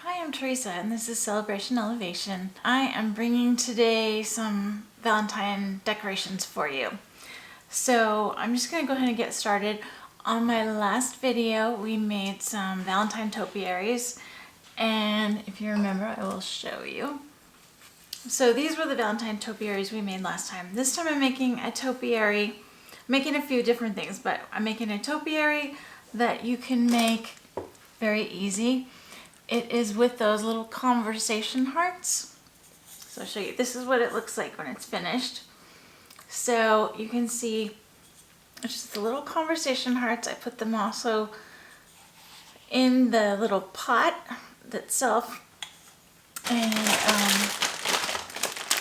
Hi, I'm Teresa and this is Celebration Elevation. I am bringing today some Valentine decorations for you. So I'm just going to go ahead and get started. On my last video we made some Valentine topiaries, and if you remember I will show you. So these were the Valentine topiaries we made last time. This time I'm making a topiary, making a few different things, but I'm making a topiary that you can make very easy. It is with those little conversation hearts. So I'll show you. This is what it looks like when it's finished. So you can see it's just the little conversation hearts. I put them also in the little pot itself, and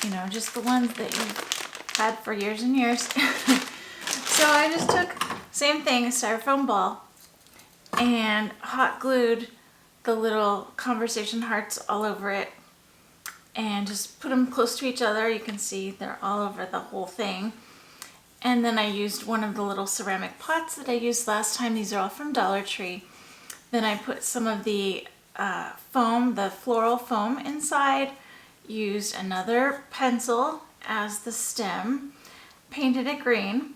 you know, just the ones that you've had for years and years. So I just took, same thing, a styrofoam ball, and hot glued the little conversation hearts all over it, and just put them close to each other. You can see they're all over the whole thing. And then I used one of the little ceramic pots that I used last time. These are all from Dollar Tree. Then I put some of the foam, the floral foam inside, used another pencil as the stem, painted it green.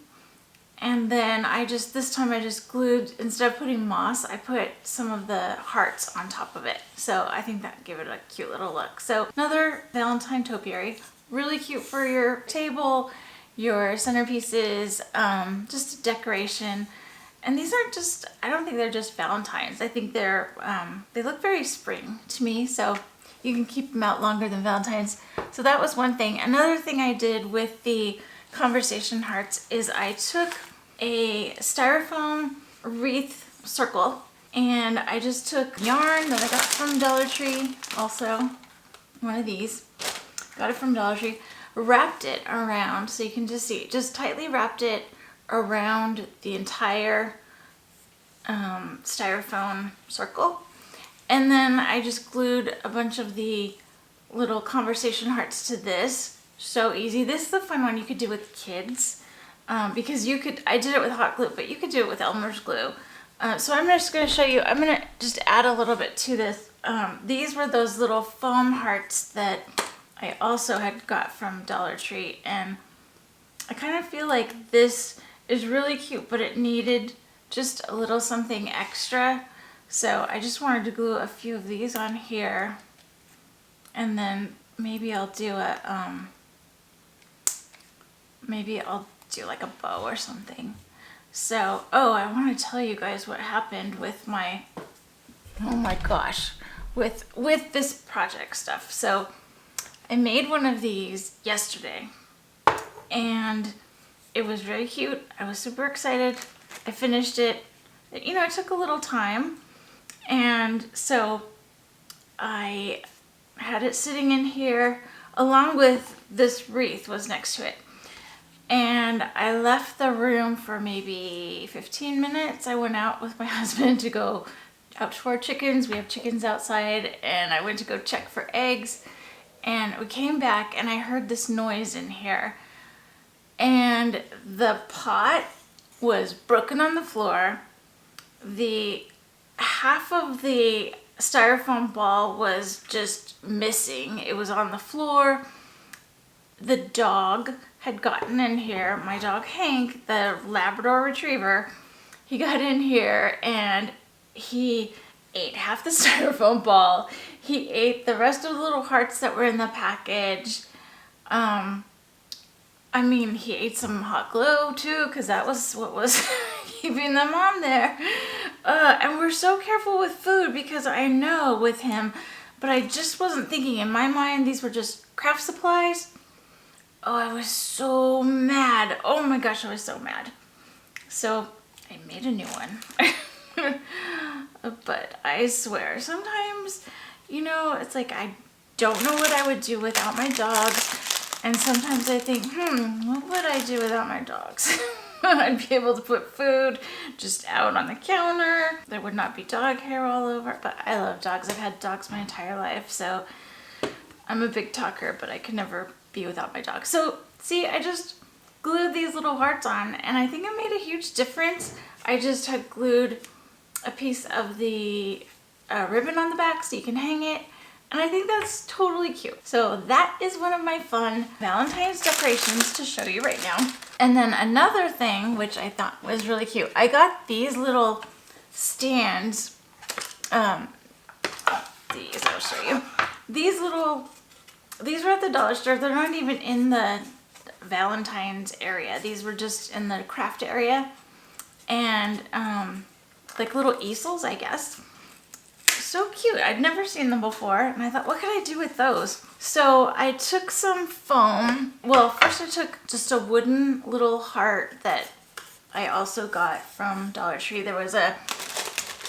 And then this time I just glued, instead of putting moss, I put some of the hearts on top of it. So I think that gave it a cute little look. So another Valentine topiary, really cute for your table, your centerpieces, just a decoration. And these aren't just, I don't think they're just Valentines. I think they're, they look very spring to me. So you can keep them out longer than Valentine's. So that was one thing. Another thing I did with the conversation hearts is I took a styrofoam wreath circle, and I just took yarn that I got from Dollar Tree, also one of these, got it from Dollar Tree, wrapped it around, so you can just see, just tightly wrapped it around the entire styrofoam circle, and then I just glued a bunch of the little conversation hearts to this. So easy. This is the fun one you could do with kids, because you could, I did it with hot glue, but you could do it with Elmer's glue. So I'm just going to show you, I'm going to just add a little bit to this. These were those little foam hearts that I also had got from Dollar Tree, and I kind of feel like this is really cute, but it needed just a little something extra. So I just wanted to glue a few of these on here, and then maybe I'll do a, maybe I'll do like a bow or something. So, oh, I want to tell you guys what happened with my, oh my gosh, with this project stuff. So I made one of these yesterday, and it was very cute. I was super excited. I finished it. You know, it took a little time, and so I had it sitting in here along with this wreath was next to it. And I left the room for maybe 15 minutes. I went out with my husband to go out to our chickens. We have chickens outside, and I went to go check for eggs. And we came back and I heard this noise in here. And the pot was broken on the floor. The half of the styrofoam ball was just missing. It was on the floor. The dog had gotten in here. My dog Hank, the Labrador Retriever, he got in here and he ate half the styrofoam ball. He ate the rest of the little hearts that were in the package. I mean, he ate some hot glue too, because that was what was keeping them on there. And we're so careful with food, because I know with him, but I just wasn't thinking. In my mind, these were just craft supplies. Oh, I was so mad. Oh my gosh, I was so mad. So I made a new one. But I swear, sometimes, you know, it's like I don't know what I would do without my dogs. And sometimes I think, what would I do without my dogs? I'd be able to put food just out on the counter. There would not be dog hair all over. But I love dogs. I've had dogs my entire life. So I'm a big talker, but I could never be without my dog. So see, I just glued these little hearts on, and I think it made a huge difference. I just had glued a piece of the a ribbon on the back so you can hang it. And I think that's totally cute. So that is one of my fun Valentine's decorations to show you right now. And then another thing, which I thought was really cute, I got these little stands. These, I'll show you. These were at the dollar store. They're not even in the Valentine's area. These were just in the craft area. And like little easels, I guess. So cute. I'd never seen them before, and I thought, what could I do with those? So I took some foam. Well, first I took just a wooden little heart that I also got from Dollar Tree. There was a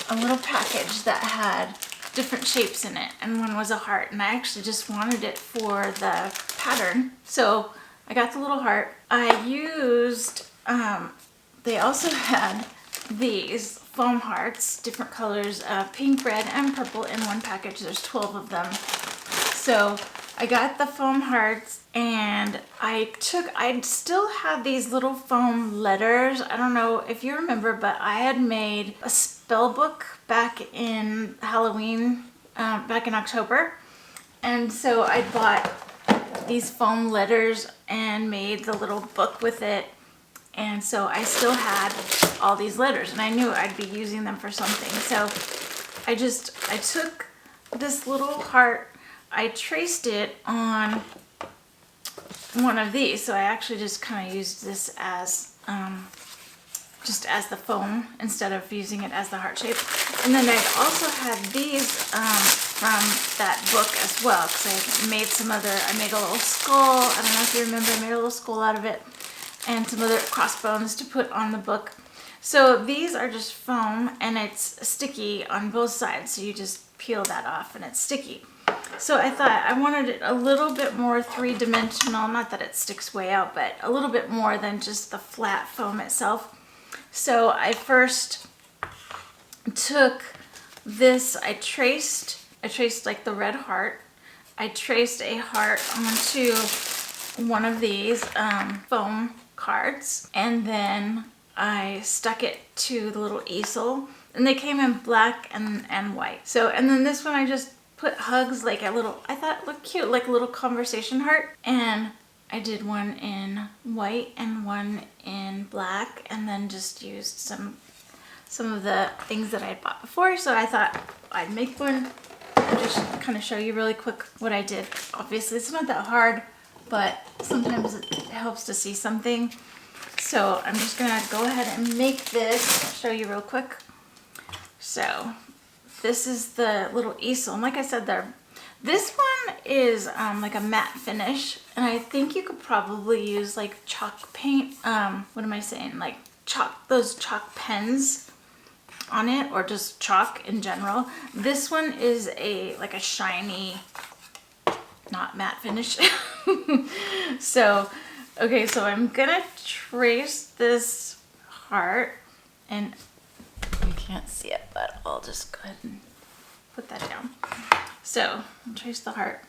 little package that had different shapes in it, and one was a heart, and I actually just wanted it for the pattern. So I got the little heart. I used, they also had these foam hearts, different colors, pink, red, and purple in one package. There's 12 of them. So I got the foam hearts, and I still had these little foam letters. I don't know if you remember, but I had made a spell book back in Halloween, back in October. And so I bought these foam letters and made the little book with it. And so I still had all these letters, and I knew I'd be using them for something. So I took this little heart, I traced it on one of these. So I actually just kind of used this as just as the foam instead of using it as the heart shape. And then I also had these from that book as well, because I made a little skull. I don't know if you remember, I made a little skull out of it, and some other crossbones to put on the book. So these are just foam, and it's sticky on both sides, so you just peel that off and it's sticky. So I thought I wanted it a little bit more three-dimensional, not that it sticks way out, but a little bit more than just the flat foam itself. So I first took this, I traced like the red heart. I traced a heart onto one of these foam cards, and then I stuck it to the little easel, and they came in black and white. So, and then this one I just put hugs, like a little, I thought it looked cute, like a little conversation heart. And I did one in white and one in black, and then just used some of the things that I had bought before. So I thought I'd make one and just kind of show you really quick what I did. Obviously it's not that hard, but sometimes it helps to see something. So I'm just gonna go ahead and make this, I'll show you real quick. So this is the little easel, and like I said, this one is like a matte finish, and I think you could probably use like chalk paint, what am I saying, like those chalk pens on it, or just chalk in general. This one is like a shiny, not matte finish. So okay, so I'm gonna trace this heart, and you can't see it, but I'll just go ahead and put that down. So I'll trace the heart.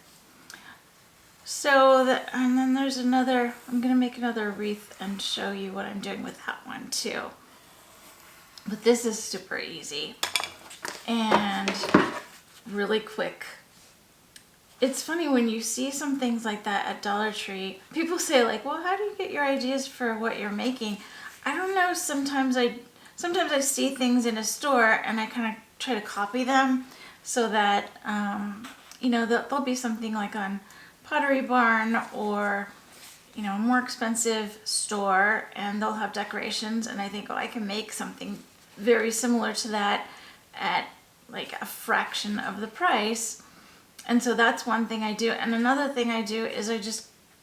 So and then there's another, I'm gonna make another wreath and show you what I'm doing with that one too. But this is super easy and really quick. It's funny when you see some things like that at Dollar Tree, people say like, well, how do you get your ideas for what you're making? I don't know, sometimes I see things in a store and I kind of try to copy them, so that, you know, there'll be something like on Pottery Barn or, you know, a more expensive store, and they'll have decorations, and I think, oh, I can make something very similar to that at like a fraction of the price. And so that's one thing I do. And another thing I do is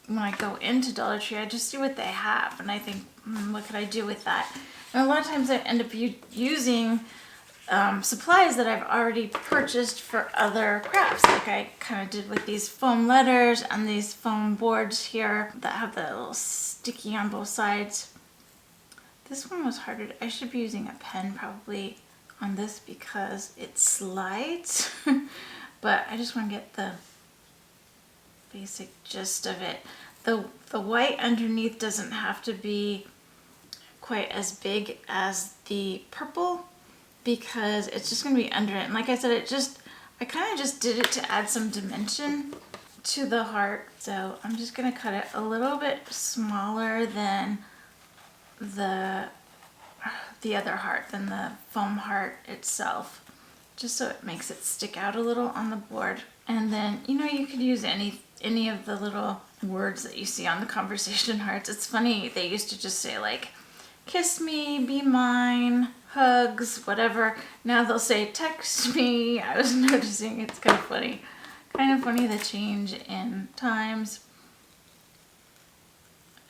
when I go into Dollar Tree, I just see what they have, and I think, what could I do with that? And a lot of times I end up using supplies that I've already purchased for other crafts, like I kind of did with these foam letters and these foam boards here that have the little sticky on both sides. This one was harder. I should be using a pen probably on this because it slides. But I just want to get the basic gist of it. The white underneath doesn't have to be quite as big as the purple, because it's just gonna be under it. And like I said, I kind of just did it to add some dimension to the heart. So I'm just gonna cut it a little bit smaller than the other heart, than the foam heart itself, just so it makes it stick out a little on the board. And then, you know, you could use any of the little words that you see on the conversation hearts. It's funny, they used to just say like, kiss me, be mine, hugs, whatever. Now they'll say text me. I was noticing it's kind of funny. Kind of funny, the change in times.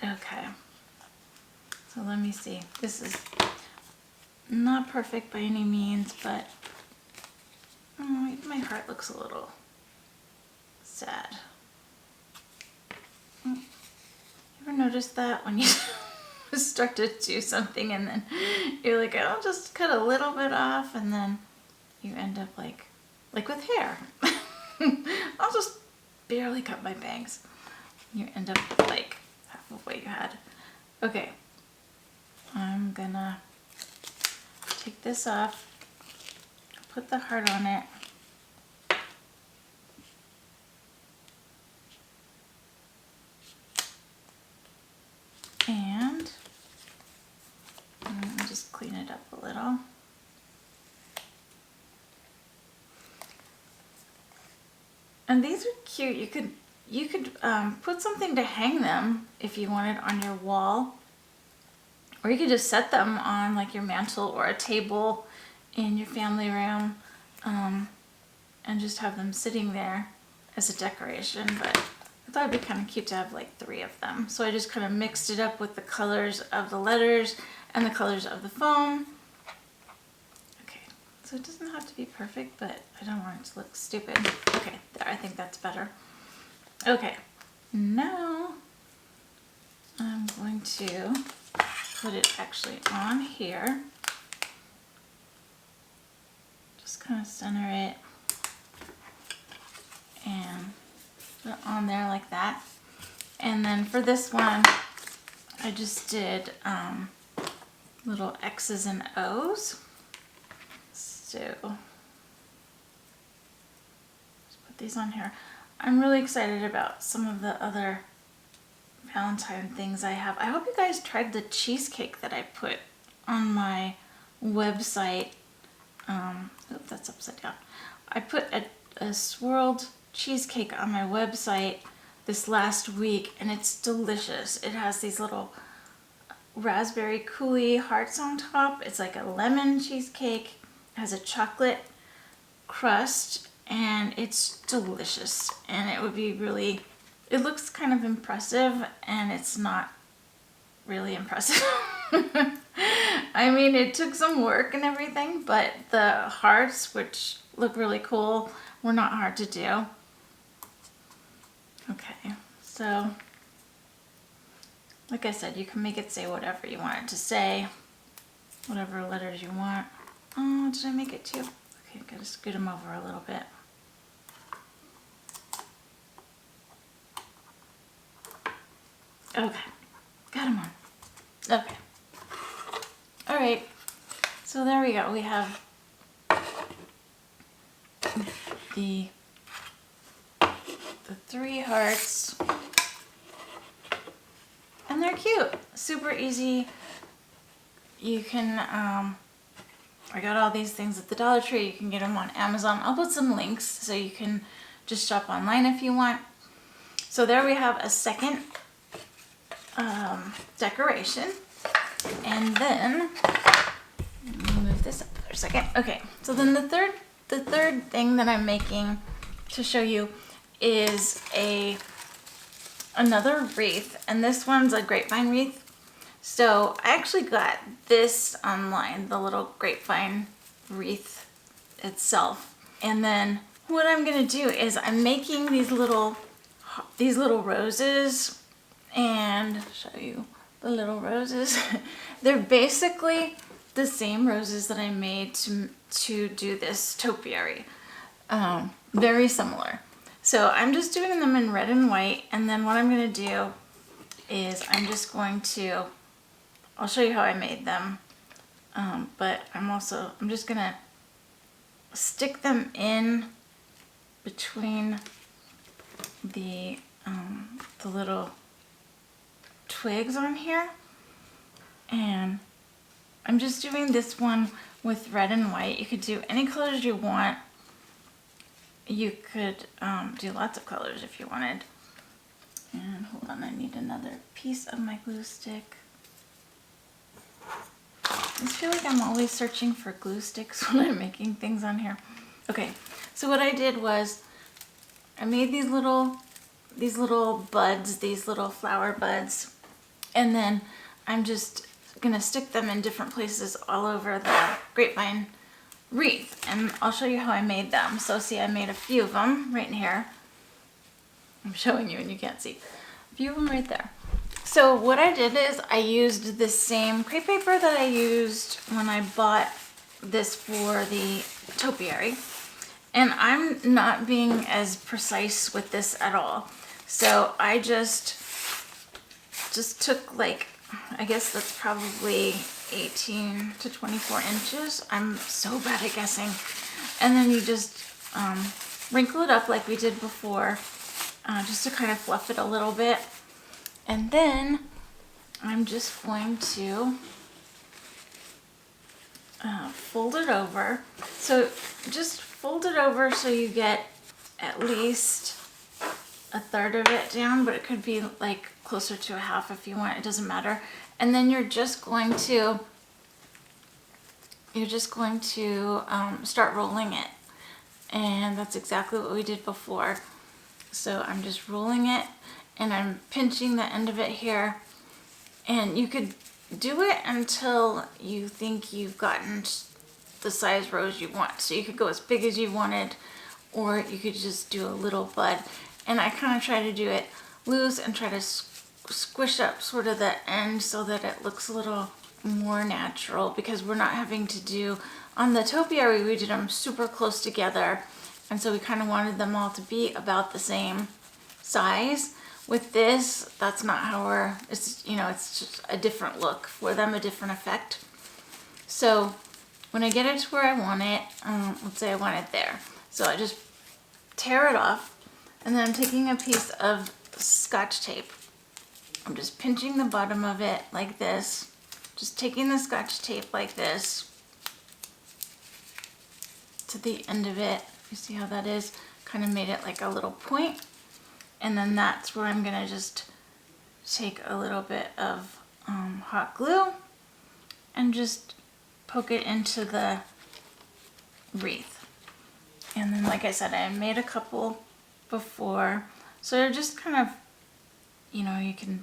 Okay. So let me see. This is not perfect by any means, but oh, my heart looks a little sad. You ever notice that when you start to do something and then you're like, I'll just cut a little bit off, and then you end up like with hair. I'll just barely cut my bangs. You end up like half of what you had. Okay, I'm gonna take this off, put the heart on it. And just clean it up a little. And these are cute. You could put something to hang them if you wanted on your wall, or you could just set them on like your mantle or a table in your family room, and just have them sitting there as a decoration. But I thought it'd be kind of cute to have like 3 of them. So I just kind of mixed it up with the colors of the letters and the colors of the foam. Okay, so it doesn't have to be perfect, but I don't want it to look stupid. Okay, there, I think that's better. Okay, now I'm going to put it actually on here. Just kind of center it and put it on there like that. And then for this one, I just did little X's and O's. So just put these on here. I'm really excited about some of the other Valentine things I have. I hope you guys tried the cheesecake that I put on my website. Oops, that's upside down. I put a swirled cheesecake on my website this last week, and it's delicious. It has these little raspberry coulis hearts on top. It's like a lemon cheesecake. It has a chocolate crust, and it's delicious. And it would be really, it looks kind of impressive, and it's not really impressive. I mean, it took some work and everything, but the hearts, which look really cool, were not hard to do. Okay, so like I said, you can make it say whatever you want it to say, whatever letters you want. Oh, did I make it too? Okay, gotta scoot them over a little bit. Okay, got them on. Okay. All right, so there we go. We have the 3 hearts, and they're cute. Super easy. You can, I got all these things at the Dollar Tree. You can get them on Amazon. I'll put some links so you can just shop online if you want. So there we have a second decoration. And then, let me move this up for a second. Okay, so then the third thing that I'm making to show you is another wreath, and this one's a grapevine wreath. So I actually got this online, the little grapevine wreath itself. And then what I'm gonna do is I'm making these little roses, and show you the little roses. They're basically the same roses that I made to do this topiary. Very similar. So I'm just doing them in red and white, and then what I'm going to do is I'm just going to, I'll show you how I made them. But I'm just gonna stick them in between the little twigs on here. And I'm just doing this one with red and white. You could do any colors you want. You could do lots of colors if you wanted. And hold on, I need another piece of my glue stick. I just feel like I'm always searching for glue sticks when I'm making things on here. Okay, so what I did was I made these little buds, these little flower buds, and then I'm just gonna stick them in different places all over the grapevine wreath, and I'll show you how I made them. So see, I made a few of them right in here. I'm showing you and you can't see. A few of them right there. So what I did is I used the same crepe paper that I used when I bought this for the topiary. And I'm not being as precise with this at all. So I just took, like, I guess that's probably 18 to 24 inches. I'm so bad at guessing. And then you just wrinkle it up like we did before, just to kind of fluff it a little bit. And then I'm just going to fold it over. So just fold it over so you get at least a third of it down, but it could be like closer to a half if you want, it doesn't matter. And then you're just going to start rolling it. And that's exactly what we did before. So I'm just rolling it and I'm pinching the end of it here. And you could do it until you think you've gotten the size rose you want. So you could go as big as you wanted, or you could just do a little bud. And I kind of try to do it loose and try to squish up sort of the end so that it looks a little more natural, because we're not having to do, on the topiary we did them super close together, and so we kind of wanted them all to be about the same size. With this, that's not how it's just a different look for them, a different effect. So when I get it to where I want it, let's say I want it there. So I just tear it off, and then I'm taking a piece of Scotch tape. I'm just pinching the bottom of it like this, just taking the Scotch tape like this to the end of it. You see how that is? Kind of made it like a little point. And then that's where I'm gonna just take a little bit of hot glue and just poke it into the wreath. And then, like I said, I made a couple before, so they're just kind of, you can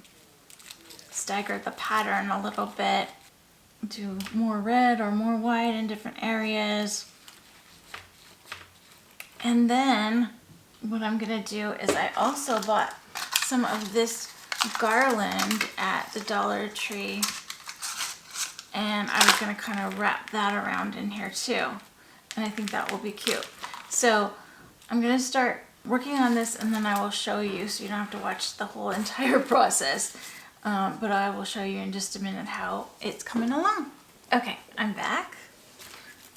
stagger the pattern a little bit, do more red or more white in different areas. And then what I'm gonna do is I also bought some of this garland at the Dollar Tree, and I was gonna kind of wrap that around in here too, and I think that will be cute. So I'm gonna start working on this, and then I will show you, so you don't have to watch the whole entire process, but I will show you in just a minute how it's coming along. Okay, I'm back.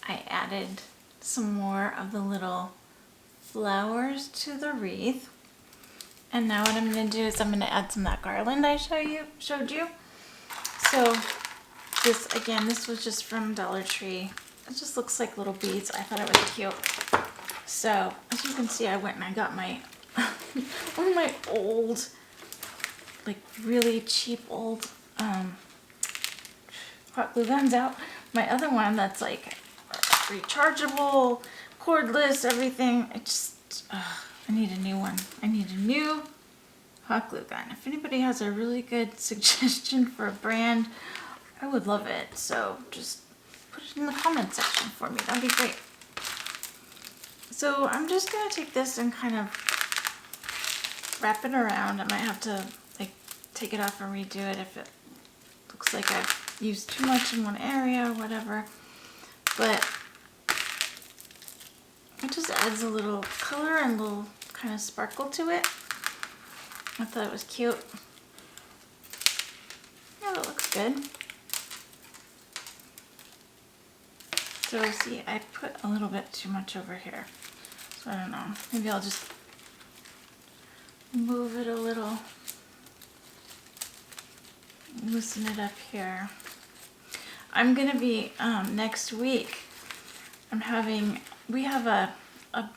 I added some more of the little flowers to the wreath, and now what I'm going to do is I'm going to add some of that garland I showed you. So this was just from Dollar Tree. It just looks like little beads. I thought it was cute. So as you can see, I went and I got my one of my old, like really cheap old hot glue guns out. My other one that's like rechargeable, cordless, everything. I need a new one. I need a new hot glue gun. If anybody has a really good suggestion for a brand, I would love it. So just put it in the comment section for me. That'd be great. So I'm just gonna take this and kind of wrap it around. I might have to like take it off and redo it if it looks like I've used too much in one area or whatever. But it just adds a little color and a little kind of sparkle to it. I thought it was cute. Yeah, that looks good. So see, I put a little bit too much over here. So I don't know, maybe I'll just move it a little, loosen it up here. I'm gonna be, next week, we have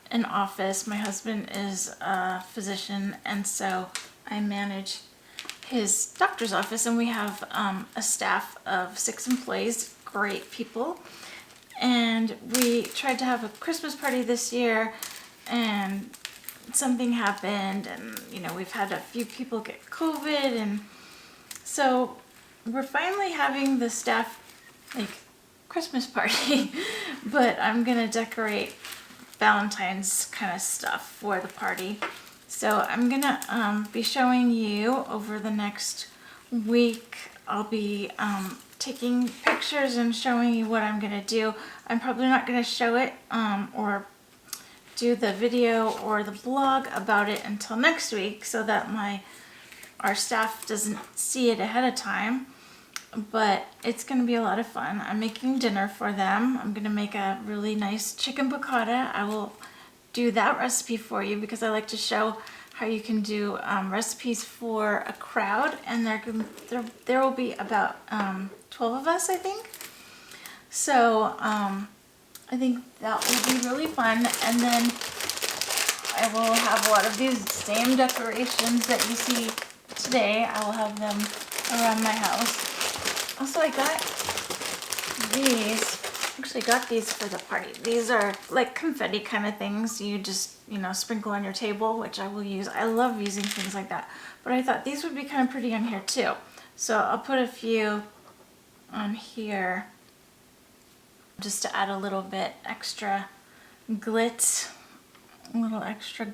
an office. My husband is a physician, and so I manage his doctor's office, and we have a staff of 6 employees, great people. And we tried to have a Christmas party this year, and something happened, and we've had a few people get COVID, and so we're finally having the staff Christmas party. But I'm gonna decorate Valentine's kind of stuff for the party. So I'm gonna be showing you over the next week. I'll be taking pictures and showing you what I'm gonna do. I'm probably not gonna show it or do the video or the blog about it until next week, so that our staff doesn't see it ahead of time. But it's gonna be a lot of fun. I'm making dinner for them. I'm gonna make a really nice chicken piccata. I will do that recipe for you because I like to show how you can do recipes for a crowd, and there will be about 12 of us, I think. So I think that will be really fun. And then I will have a lot of these same decorations that you see today. I will have them around my house. Also, I got these. Actually got these for the party. These are like confetti kind of things. You just, sprinkle on your table, which I will use. I love using things like that. But I thought these would be kind of pretty on here too. So I'll put a few on here just to add a little bit extra glitz, a little extra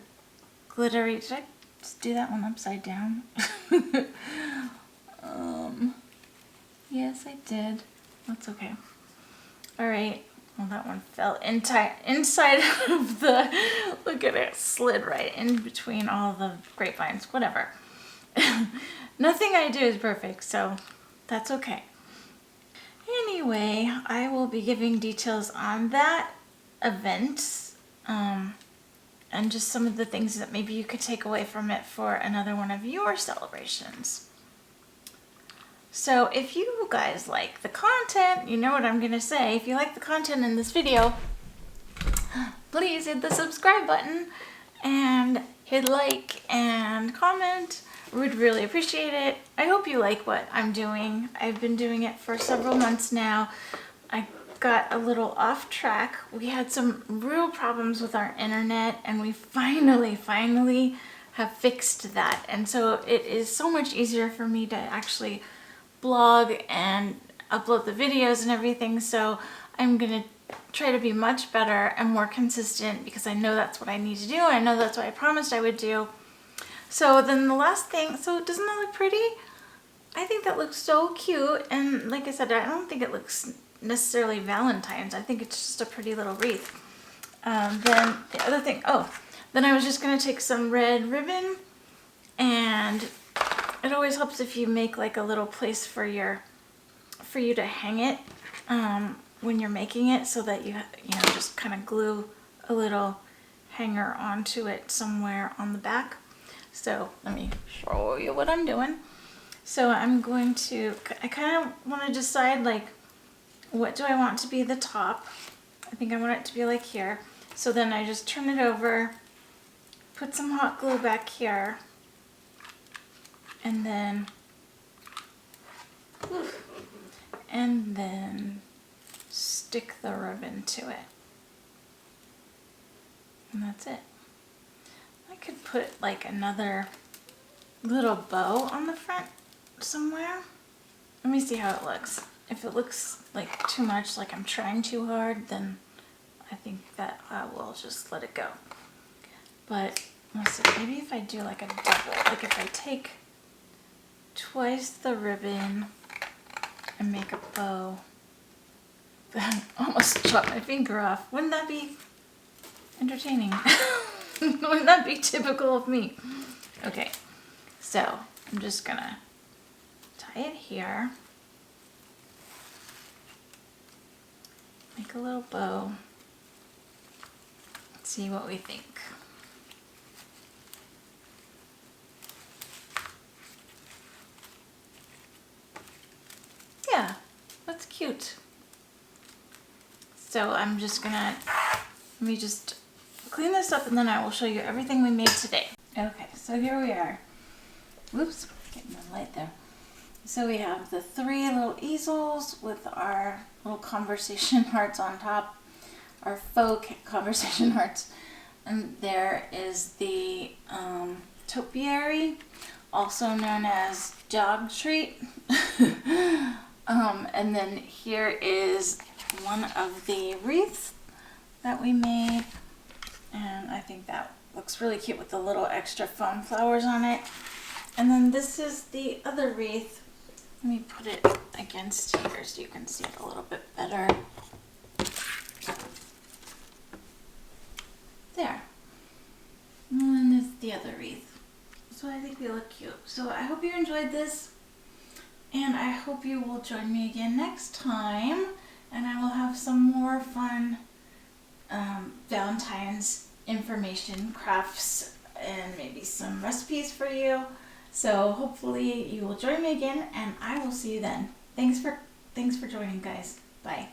glittery. Did I just do that one upside down? Yes, I did. That's okay. All right. Well, that one fell inside of the, look at it, slid right in between all the grapevines, whatever. Nothing I do is perfect, so that's okay. Anyway, I will be giving details on that event, and just some of the things that maybe you could take away from it for another one of your celebrations. So if you guys like the content, you know what I'm going to say. If you like the content in this video, please hit the subscribe button and hit like and comment. We'd really appreciate it. I hope you like what I'm doing. I've been doing it for several months now. I got a little off track. We had some real problems with our internet, and we finally have fixed that. And so it is so much easier for me to actually blog and upload the videos and everything. So I'm gonna try to be much better and more consistent, because I know that's what I need to do. I know that's what I promised I would do. So then the last thing, so doesn't that look pretty? I think that looks so cute. And like I said, I don't think it looks necessarily Valentine's. I think it's just a pretty little wreath. Then the other thing, then I was just gonna take some red ribbon, and it always helps if you make like a little place for you to hang it when you're making it, so that you just kind of glue a little hanger onto it somewhere on the back. So let me show you what I'm doing. So I kind of want to decide, like, what do I want to be the top? I think I want it to be like here. So then I just turn it over, put some hot glue back here, and then stick the ribbon to it. And that's it. I could put like another little bow on the front somewhere. Let me see how it looks. If it looks like too much, like I'm trying too hard, then I think that I will just let it go. But let's see, maybe if I do like a double, like if I take twice the ribbon and make a bow. Almost chopped my finger off. Wouldn't that be entertaining? Wouldn't that be typical of me? Okay, so I'm just gonna tie it here. make a little bow. See what we think. Yeah, that's cute. So I'm just gonna, let me just clean this up and then I will show you everything we made today. Okay, so here we are. Whoops, getting the light there. So we have the 3 little easels with our little conversation hearts on top, our faux conversation hearts. And there is the topiary, also known as dog treat. And then here is one of the wreaths that we made. And I think that looks really cute with the little extra foam flowers on it. And then this is the other wreath. Let me put it against here so you can see it a little bit better. There. And then there's the other wreath. So I think they look cute. So I hope you enjoyed this. And I hope you will join me again next time. And I will have some more fun Valentine's information, crafts, and maybe some recipes for you. So hopefully you will join me again, and I will see you then. Thanks for joining, guys. Bye.